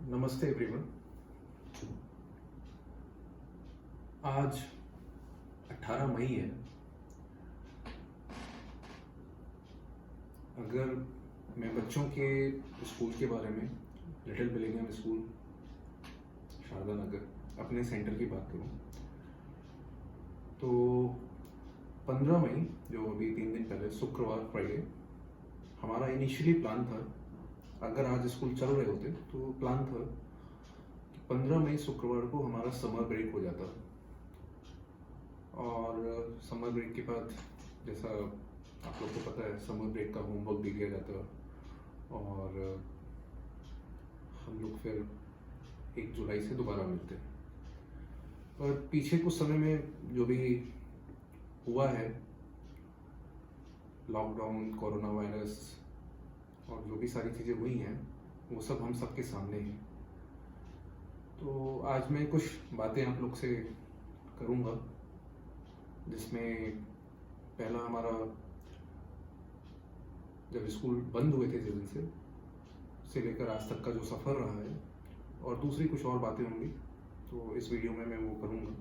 नमस्ते एवरीवन। आज 18 मई है। अगर मैं बच्चों के स्कूल के बारे में, लिटिल बिलिंगम स्कूल शारदा नगर अपने सेंटर की बात करूं तो 15 मई जो अभी 3 दिन पहले शुक्रवार फ्राइडे हमारा इनिशियली प्लान था, अगर आज स्कूल चल रहे होते तो प्लान था कि 15 मई शुक्रवार को हमारा समर ब्रेक हो जाता। और समर ब्रेक के बाद जैसा आप लोग को पता है, समर ब्रेक का होमवर्क भी दिया जाता और हम लोग फिर 1 जुलाई से दोबारा मिलते। पर पीछे कुछ समय में जो भी हुआ है, लॉकडाउन, कोरोना वायरस और जो भी सारी चीज़ें हुई हैं, वो सब हम सबके सामने हैं। तो आज मैं कुछ बातें आप लोग से करूँगा, जिसमें पहला हमारा जब स्कूल बंद हुए थे जिस दिन से लेकर आज तक का जो सफ़र रहा है, और दूसरी कुछ और बातें होंगी तो इस वीडियो में मैं वो करूँगा।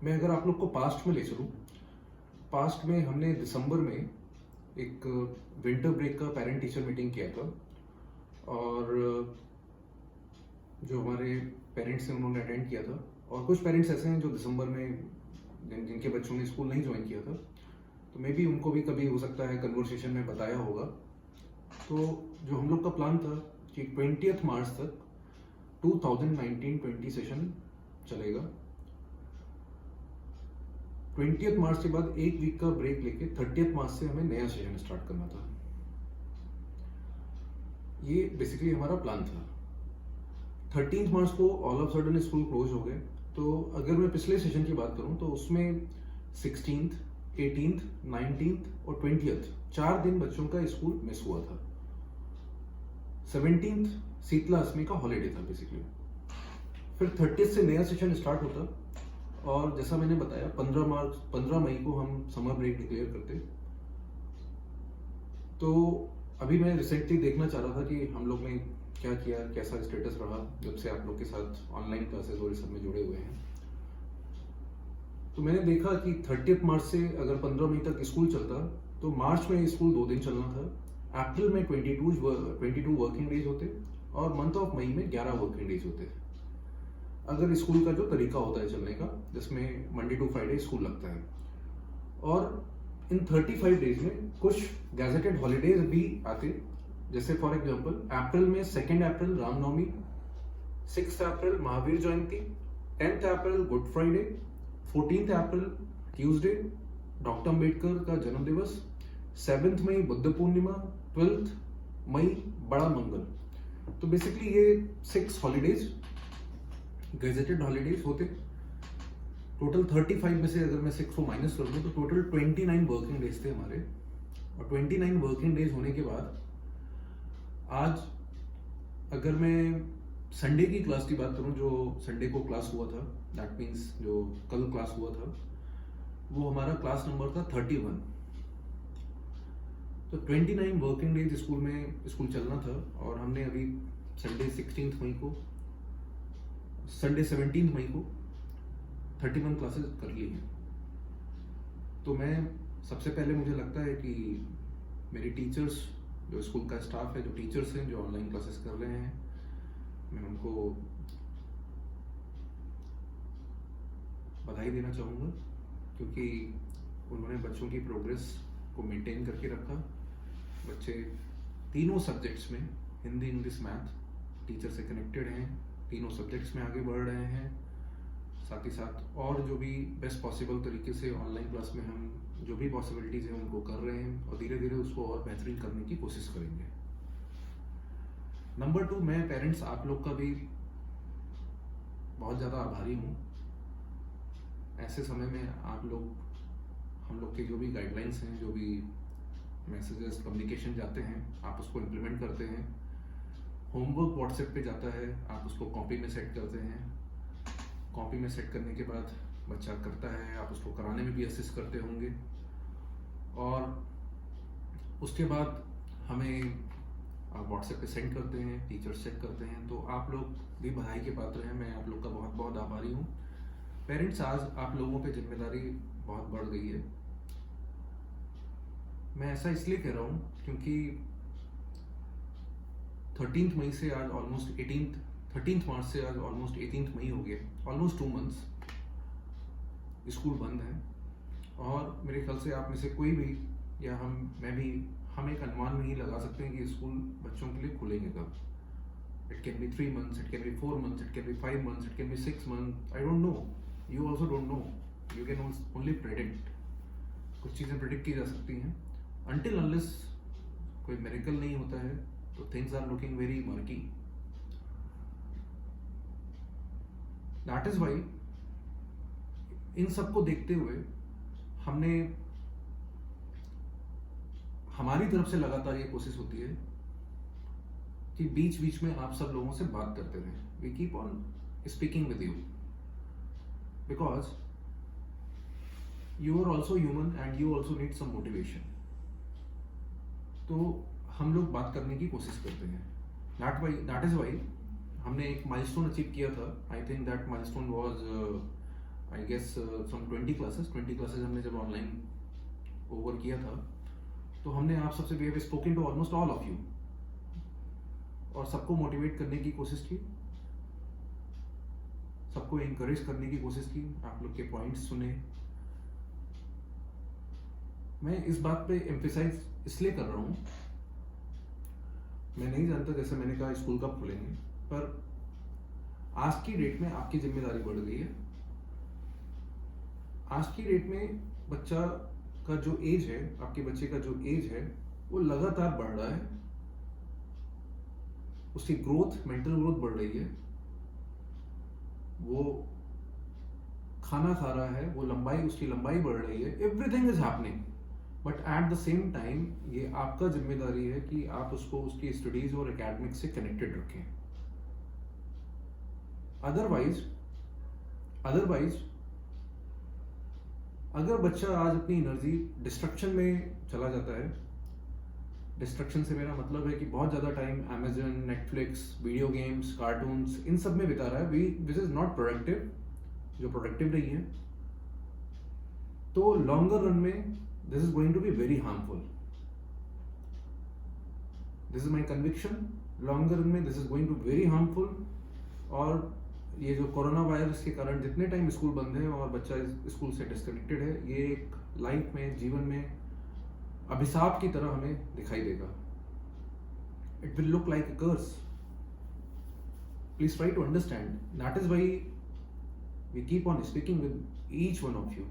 मैं अगर आप लोग को पास्ट में ले चलूँ, पास्ट में हमने दिसंबर में एक विंटर ब्रेक का पेरेंट टीचर मीटिंग किया था और जो हमारे पेरेंट्स हैं उन्होंने अटेंड किया था। और कुछ पेरेंट्स ऐसे हैं जो दिसंबर में जिनके बच्चों ने स्कूल नहीं ज्वाइन किया था, तो मे बी उनको भी कभी हो सकता है कन्वर्सेशन में बताया होगा। तो जो हम लोग का प्लान था कि 20 मार्च तक 2019-20 सेशन चलेगा। 20 मार्च के बाद 1 वीक का ब्रेक लेके 30 मार्च से हमें नया सेशन स्टार्ट करना था। ये बेसिकली हमारा प्लान था। 13 मार्च को all of sudden school close हो गए। तो अगर मैं पिछले सेशन की बात करूं तो उसमें 16th, 18th, 19th और 20th 4 दिन बच्चों का स्कूल मिस हुआ था। 17th शीतला अष्टमी का हॉलीडे था बेसिकली। फिर 30th से नया सेशन स्टार्ट होता और जैसा मैंने बताया 15 मई को हम समर ब्रेक डिक्लेयर करते। तो अभी मैं रिसेंटली देखना चाह रहा था कि हम लोग ने क्या किया, कैसा स्टेटस रहा जब से आप लोग के साथ ऑनलाइन क्लासेस और इस सब में जुड़े हुए हैं। तो मैंने देखा कि 30 मार्च से अगर 15 मई तक स्कूल चलता तो मार्च में स्कूल 2 दिन चलना था, अप्रैल में 22 वर्किंग डेज होते और मंथ ऑफ मई में 11 वर्किंग डेज होते अगर स्कूल का जो तरीका होता है चलने का, जिसमें मंडे टू फ्राइडे स्कूल लगता है। और इन 35 डेज में कुछ गैजेटेड हॉलीडेज भी आते, जैसे फॉर एग्जांपल अप्रैल में 2 अप्रैल रामनवमी, 6 अप्रैल महावीर जयंती, 10 अप्रैल गुड फ्राइडे, 14 अप्रैल ट्यूसडे डॉक्टर अम्बेडकर का जन्म दिवस, 7 मई बुद्ध पूर्णिमा, 12 मई बड़ा मंगल। तो बेसिकली ये 6 हॉलीडेज गैजेटेड हॉलीडेज होते। टोटल 35 में से अगर मैं 6 को माइनस कर दूं तो टोटल 29 वर्किंग डेज थे हमारे। और 29 वर्किंग डेज होने के बाद आज अगर मैं संडे की क्लास की बात करूं, जो संडे को क्लास हुआ था, दैट मीन्स जो कल क्लास हुआ था, वो हमारा क्लास नंबर था 31। तो 29 वर्किंग डेज स्कूल चलना था और हमने अभी संडे 17 मई को 31 क्लासेस कर ली हैं। तो मैं सबसे पहले, मुझे लगता है कि मेरे टीचर्स, जो स्कूल का स्टाफ है, जो टीचर्स हैं जो ऑनलाइन क्लासेस कर रहे हैं, मैं उनको बधाई देना चाहूँगा, क्योंकि उन्होंने बच्चों की प्रोग्रेस को मेंटेन करके रखा। बच्चे तीनों सब्जेक्ट्स में, हिंदी, इंग्लिश, मैथ, टीचर से कनेक्टेड हैं, तीनों सब्जेक्ट्स में आगे बढ़ रहे हैं। साथ ही साथ और जो भी बेस्ट पॉसिबल तरीके से ऑनलाइन क्लास में हम जो भी पॉसिबिलिटीज़ हैं उनको कर रहे हैं और धीरे धीरे उसको और बेहतरीन करने की कोशिश करेंगे। नंबर 2, मैं पेरेंट्स आप लोग का भी बहुत ज़्यादा आभारी हूँ। ऐसे समय में आप लोग, हम लोग के जो भी गाइडलाइंस हैं, जो भी मैसेजेस, कम्युनिकेशन जाते हैं, आप उसको इम्प्लीमेंट करते हैं। होमवर्क व्हाट्सएप पे जाता है, आप उसको कॉपी में सेट करते हैं। कॉपी में सेट करने के बाद बच्चा करता है, आप उसको कराने में भी असिस्ट करते होंगे। और उसके बाद हमें आप व्हाट्सएप पे सेंड करते हैं, टीचर्स चेक करते हैं, तो आप लोग भी बधाई के पात्र हैं। मैं आप लोग का बहुत बहुत आभारी हूँ। पेरेंट्स, आज आप लोगों पे जिम्मेदारी बहुत बढ़ गई है। मैं ऐसा इसलिए कह रहा हूँ क्योंकि 13 मई से आज ऑलमोस्ट 13 मार्च से आज ऑलमोस्ट 18 मई हो गया, ऑलमोस्ट 2 मंथ्स स्कूल बंद है। और मेरे ख्याल से आप में से कोई भी या मैं भी हम एक अनुमान नहीं लगा सकते हैं कि स्कूल बच्चों के लिए खुलेंगे कब। It can be 3 months, it can be 4 months, it can be 5 months, it can be 6 months, I don't no, you also don't know, you can only predict. कुछ चीज़ें प्रेडिक्ट की जा सकती हैं, अनटिल अनलेस कोई मिरेकल नहीं होता है तो things are looking very murky. That is why इन सबको देखते हुए हमने हमारी तरफ से लगातार ये कोशिश होती है कि बीच बीच में आप सब लोगों से बात करते रहें। We keep on speaking with you because you are also human and you also need some motivation. तो हम लोग बात करने की कोशिश करते हैं। दैट इज वाई हमने एक माइलस्टोन अचीव किया था। I think that milestone was I guess some 20 classes हमने जब ऑनलाइन ओवर किया था, तो हमने आप सबसे we have spoken to almost all of you और सबको मोटिवेट करने की कोशिश की, सबको इंकरेज करने की कोशिश की, आप लोग के पॉइंट्स सुने। मैं इस बात पे एम्फेसाइज इसलिए कर रहा हूँ, मैं नहीं जानता जैसे मैंने कहा स्कूल कब खुलेंगे, पर आज की डेट में आपकी जिम्मेदारी बढ़ गई है। आज की डेट में बच्चा का जो एज है, आपके बच्चे का जो एज है वो लगातार बढ़ रहा है, उसकी ग्रोथ, मेंटल ग्रोथ बढ़ रही है, वो खाना खा रहा है, वो उसकी लंबाई बढ़ रही है, everything is happening. But at the same time ये आपका जिम्मेदारी है कि आप उसको उसकी स्टडीज और एकेडमिक्स से कनेक्टेड रखें। अदरवाइज अगर बच्चा आज अपनी एनर्जी डिस्ट्रक्शन में चला जाता है, डिस्ट्रक्शन से मेरा मतलब है कि बहुत ज़्यादा time Amazon, Netflix, video games, cartoons, इन सब में बिता रहा है, विच इज़ नॉट प्रोडक्टिव, जो प्रोडक्टिव नहीं है, तो लॉन्गर रन में this is going to be very harmful. This is my conviction, longer run में this is going to very harmful. और ये जो कोरोना वायरस के कारण जितने टाइम स्कूल बंद है और बच्चा स्कूल से डिस्कनेक्टेड है, ये एक लाइफ में, जीवन में अभिशाप की तरह हमें दिखाई देगा। It will look like a curse. Please try to understand. That is why we keep on speaking with each one of you,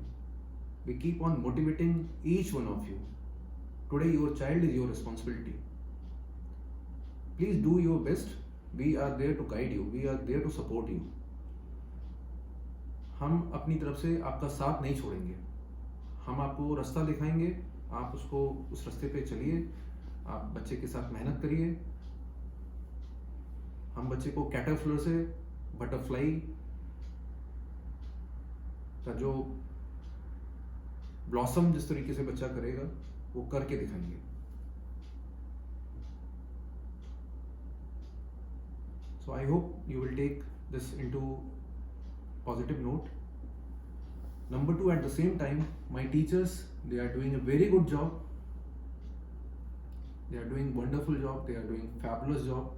we keep on motivating each one of you. Today your child is your responsibility. Please do your best. We are there to guide you, we are there to support you. हम अपनी तरफ से आपका साथ नहीं छोड़ेंगे, हम आपको रास्ता दिखाएंगे, आप उसको उस रास्ते पे चलिए, आप बच्चे के साथ मेहनत करिए। हम बच्चे को कैटरपिलर से बटरफ्लाई का जो ब्लॉसम जिस तरीके से बच्चा करेगा वो करके दिखाएंगे। So I hope you will take this into positive note. Number 2, at the same time, my teachers, they are doing a very good job. They are doing wonderful job. They are doing fabulous job.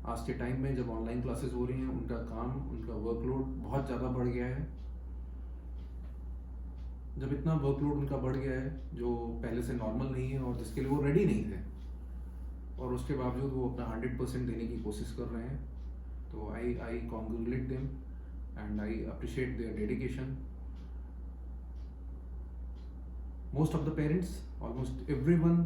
आज के time में जब online classes हो रही हैं, उनका काम, उनका वर्कलोड बहुत ज़्यादा बढ़ गया है। जब इतना वर्कलोड उनका बढ़ गया है जो पहले से नॉर्मल नहीं है और जिसके लिए वो रेडी नहीं थे, और उसके बावजूद वो अपना 100% देने की कोशिश कर रहे हैं, तो I congratulate them and I appreciate their dedication. Most of the parents, almost everyone,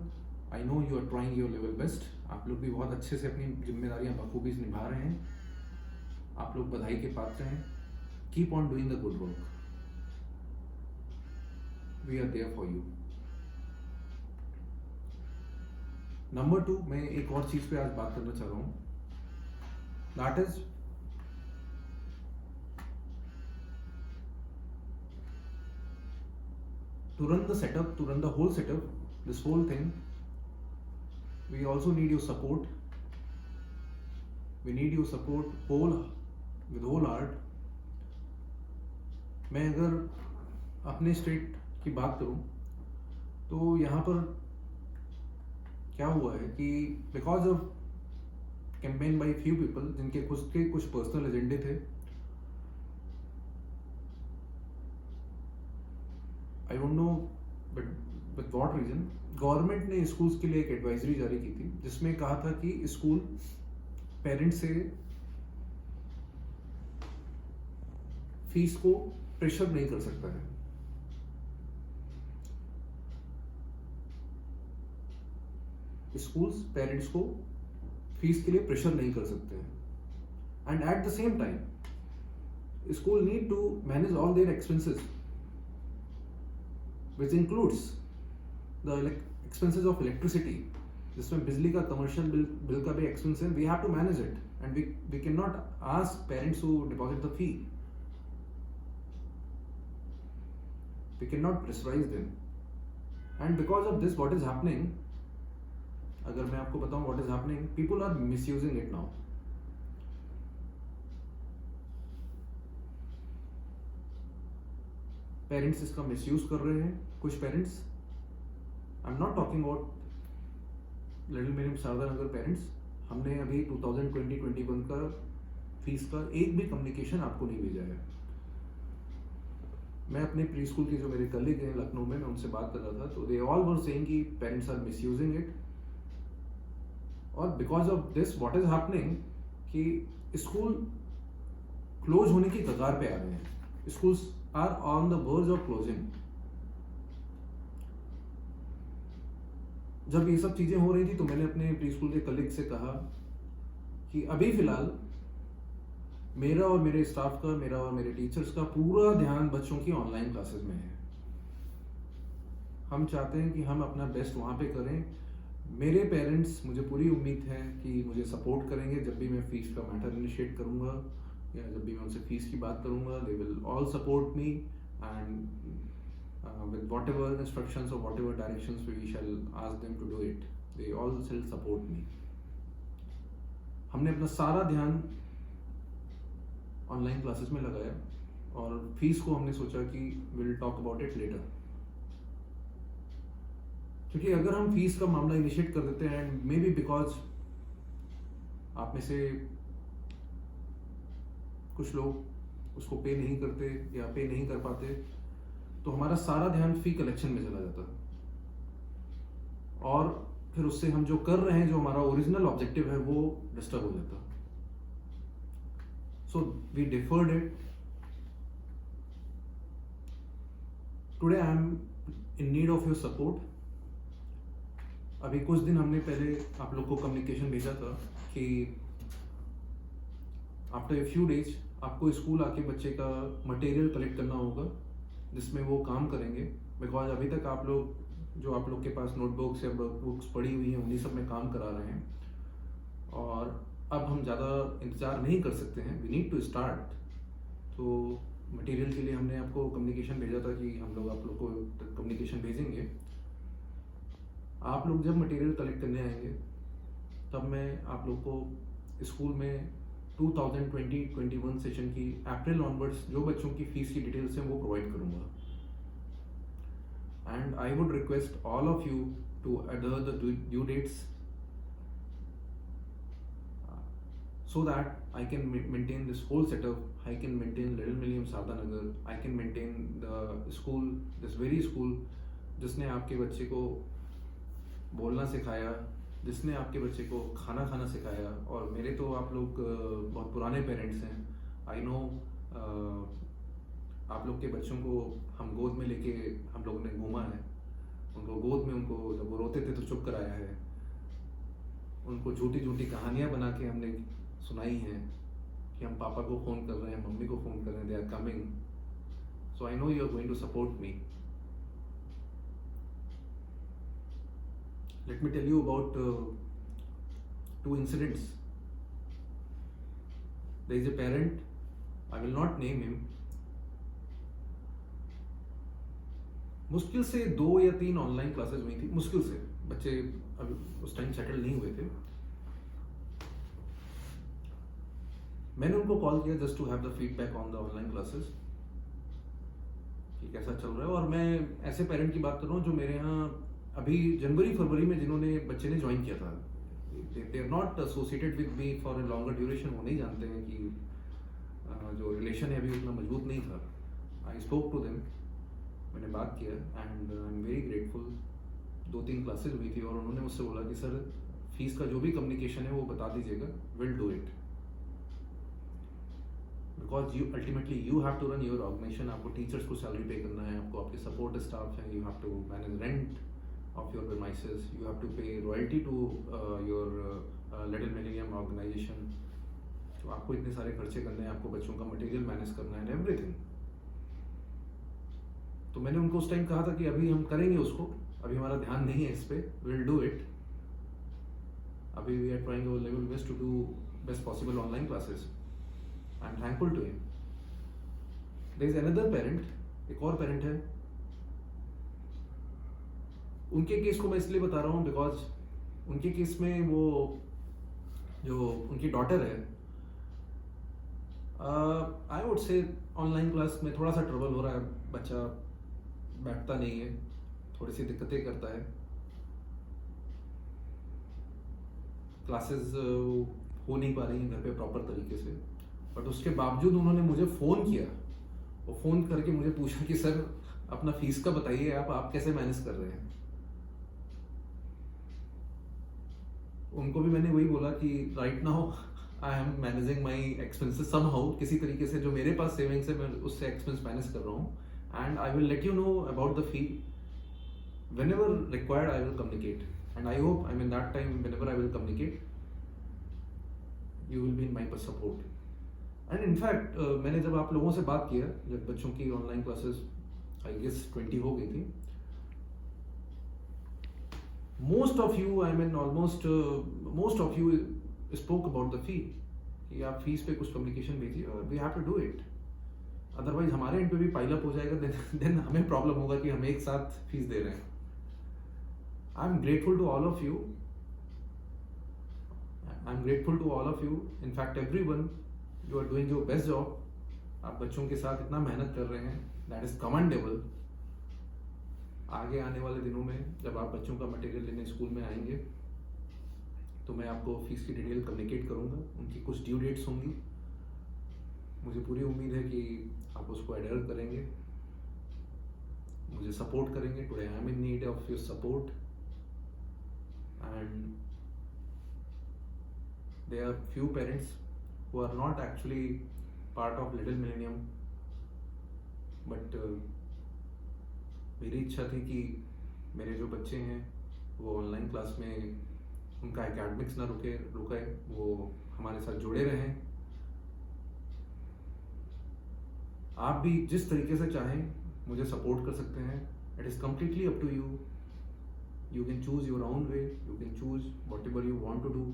I know you are trying your level best. आप लोग भी बहुत अच्छे से अपनी जिम्मेदारियां बखूबी निभा रहे हैं, आप लोग बधाई के पात्र हैं। Keep on doing the good work, we are there for you. Number 2, मैं एक और चीज पे आज बात करना चाह रहा हूं, that is to run the setup, to run the whole setup, this whole thing, we also need your support. We need your support with whole heart. मैं अगर अपने स्टेट की बात करूं तो यहाँ पर क्या हुआ है कि because of campaign by few people जिनके खुद के कुछ पर्सनल एजेंडे थे, I don't know but with what reason, government ने स्कूल्स के लिए एक एडवाइजरी जारी की थी जिसमें कहा था कि स्कूल पेरेंट्स से फीस को प्रेशर नहीं कर सकता है. स्कूल्स पेरेंट्स को फीस के लिए प्रेशर नहीं कर सकते हैं. And at the same time school need to manage all their expenses which includes the expenses of electricity, जिसमें बिजली का कमर्शियल बिल का भी एक्सपेंस है. We have to manage it and we can not ask parents to deposit the fee. We cannot pressurize them. And because of this, what is happening, अगर मैं आपको बताऊं what is happening, people are misusing it now. Parents इसका misuse कर रहे हैं. कुछ parents, I'm not talking about little medium Sharda Nagar parents. हमने अभी 2020-21 का फीस का एक भी कम्युनिकेशन आपको नहीं भेजा है. मैं अपने प्री स्कूल के जो मेरे कलीग हैं लखनऊ में, मैं उनसे बात कर रहा था तो दे ऑल वर सेइंग कि पेरेंट्स आर मिसयूजिंग इट. और because of this what is happening कि स्कूल क्लोज होने की कगार पे आ रहे हैं. Schools are on the verge of closing. जब ये सब चीजें हो रही थी तो मैंने अपने प्री स्कूल के कलीग से कहा कि अभी फिलहाल मेरा और मेरे स्टाफ का, मेरा और मेरे टीचर्स का पूरा ध्यान बच्चों की ऑनलाइन क्लासेस में है. हम चाहते हैं कि हम अपना बेस्ट वहाँ पे करें. मेरे पेरेंट्स, मुझे पूरी उम्मीद है कि मुझे सपोर्ट करेंगे जब भी मैं फीस का मैटर इनिशिएट करूँगा या जब भी मैं उनसे फीस की बात करूँगा. They will all support me and with whatever instructions और whatever directions we shall ask them to do it, they all will support me. हमने अपना सारा ध्यान ऑनलाइन क्लासेस में लगाया और फीस को हमने सोचा कि will talk about it later. क्योंकि अगर हम फीस का मामला इनिशिएट कर देते हैं एंड मे बी बिकॉज आप में से कुछ लोग उसको पे नहीं करते या पे नहीं कर पाते तो हमारा सारा ध्यान फी कलेक्शन में चला जाता और फिर उससे हम जो कर रहे हैं, जो हमारा ओरिजिनल ऑब्जेक्टिव है, वो डिस्टर्ब हो जाता. So we deferred it. Today I am in need of your support. अभी कुछ दिन हमने पहले आप लोग को कम्युनिकेशन भेजा था कि आफ्टर ए फ्यू डेज आपको स्कूल आके बच्चे का मटेरियल कलेक्ट करना होगा जिसमें वो काम करेंगे. बिकॉज अभी तक आप लोग के पास नोटबुक्स या बुक्स पड़ी हुई हैं उन्हीं सब में काम करा रहे हैं और अब हम ज़्यादा इंतज़ार नहीं कर सकते हैं. We need to start. तो मटेरियल के लिए हमने आपको कम्युनिकेशन भेजा था कि हम लोग आप लोग को कम्युनिकेशन भेजेंगे. आप लोग जब मटेरियल कलेक्ट करने आएंगे तब मैं आप लोग को स्कूल में 2020-21 सेशन की अप्रैल ऑनवर्ड्स जो बच्चों की फीस की डिटेल्स हैं वो प्रोवाइड करूँगा. And I would request all of you to adhere the due dates so that I can maintain this whole setup. I can maintain Little Milliam Sarda Nagar. I can maintain the school, this very school जिसने आपके बच्चे को बोलना सिखाया, जिसने आपके बच्चे को खाना खाना सिखाया. और मेरे तो आप लोग बहुत पुराने पेरेंट्स हैं. आई नो आप लोग के बच्चों को हम गोद में लेके हम लोगों ने घूमा है. उनको गोद में, उनको जब वो रोते थे तो चुप कराया है. उनको झूठी झूठी कहानियाँ बना के हमने सुनाई है कि हम पापा को फ़ोन कर रहे हैं, मम्मी को फ़ोन कर रहे हैं, they are coming. So I know you are going to support me. Let me tell you about 2 incidents. There is a parent, I will not name him. मुश्किल से 2 या 3 ऑनलाइन क्लासेस हुई थी, मुश्किल से. बच्चे अभी उस टाइम सेटल नहीं हुए थे। मैंने उनको कॉल किया just to have the feedback on the online classes कि कैसा चल रहा है। और मैं ऐसे पेरेंट की बात कर रहा हूँ जो मेरे यहाँ अभी जनवरी फरवरी में जिन्होंने बच्चे ने ज्वाइन किया था, they are not associated with me for a longer duration. वो नहीं जानते हैं कि जो रिलेशन है अभी उतना मजबूत नहीं था। आई स्पोक टू देम, मैंने बात किया and I am very grateful. 2-3 classes हुई थी और उन्होंने मुझसे बोला कि सर फीस का जो भी कम्युनिकेशन है वो बता दीजिएगा, will do it. Because you ultimately you have to run your organisation. आपको टीचर्स को सैलरी पे करना है, आपको आपके सपोर्ट स्टाफ है, you have to manage rent of your premises, you have to pay royalty to your Little Millennium organisation. तो आपको इतने सारे खर्चे करने हैं, आपको बच्चों का मटेरियल मैनेज करना है, एवरीथिंग। तो मैंने उनको उस टाइम कहा था कि अभी हम करेंगे उसको, अभी हमारा ध्यान नहीं है इस पे, विल डू इट। अभी we are trying our level best to do best possible online classes. I am thankful to him. There is another parent, एक और पेरेंट है। उनके केस को मैं इसलिए बता रहा हूँ बिकॉज उनके केस में वो जो उनकी डॉटर है, I would say online class में थोड़ा सा ट्रबल हो रहा है। बच्चा बैठता नहीं है, थोड़ी सी दिक्कतें करता है, क्लासेस हो नहीं पा रही हैं घर पे प्रॉपर तरीके से। बट उसके बावजूद उन्होंने मुझे फ़ोन किया, वो फ़ोन करके मुझे पूछा कि सर अपना फीस का बताइए, आप कैसे मैनेज कर रहे हैं। उनको भी मैंने वही बोला कि right now I am managing my expenses somehow, किसी तरीके से जो मेरे पास सेविंग्स है मैं उससे एक्सपेंस मैनेज कर रहा हूँ। And I will let you know about the fee whenever required. I will communicate and I hope in that time whenever I will communicate you will be in my support. And in fact मैंने जब आप लोगों से बात किया, जब बच्चों की ऑनलाइन क्लासेस आई गेस 20 हो गई थी, most of you almost most of you spoke about the fee कि आप फीस पे कुछ कम्युनिकेशन भेजिए और we have to do it. Otherwise हमारे एंड पे भी पाइल अप हो जाएगा, देन हमें प्रॉब्लम होगा कि हम एक साथ फीस दे रहे हैं। I am grateful to all of you, I am grateful to all of you. In fact everyone, you are doing your best job. आप बच्चों के साथ इतना मेहनत कर रहे हैं, दैट इज कमेंडेबल। आगे आने वाले दिनों में जब आप बच्चों का मटेरियल लेने स्कूल में आएंगे तो मैं आपको फीस की डिटेल कम्युनिकेट करूंगा, उनकी कुछ ड्यू डेट्स होंगी। मुझे पूरी उम्मीद है कि आप उसको एडर करेंगे, मुझे सपोर्ट करेंगे। Today I am in need of your support and there are few parents who are not actually part of Little Millennium, but मेरी इच्छा थी कि मेरे जो बच्चे हैं वो ऑनलाइन क्लास में उनका एकेडमिक्स ना रुके, वो हमारे साथ जुड़े रहें। आप भी जिस तरीके से चाहें मुझे सपोर्ट कर सकते हैं। It is completely up to you. You can choose your own way, you can choose what ever you want to do.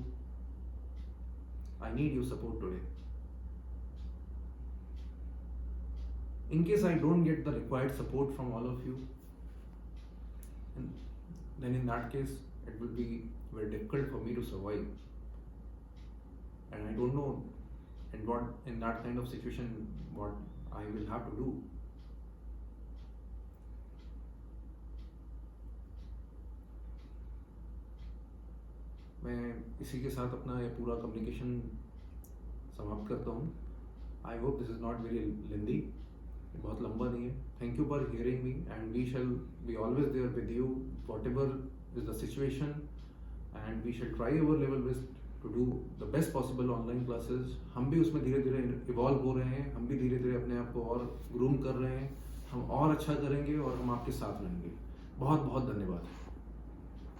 I need your support today. In case I don't get the required support from all of you, then in that case it will be very difficult for me to survive, and I don't know in that kind of situation what I will have to do. मैं इसी के साथ अपना ये पूरा communication समाप्त करता हूँ। I hope this is not very lengthy, बहुत लंबा नहीं है। Thank you for hearing me and we shall be always there with you what ever is the situation, and we shall try our level best to do the best possible online classes. हम भी उसमें धीरे धीरे evolve हो रहे हैं, हम भी धीरे धीरे अपने आप को और ग्रूम कर रहे हैं। हम और अच्छा करेंगे और हम आपके साथ रहेंगे। बहुत बहुत धन्यवाद।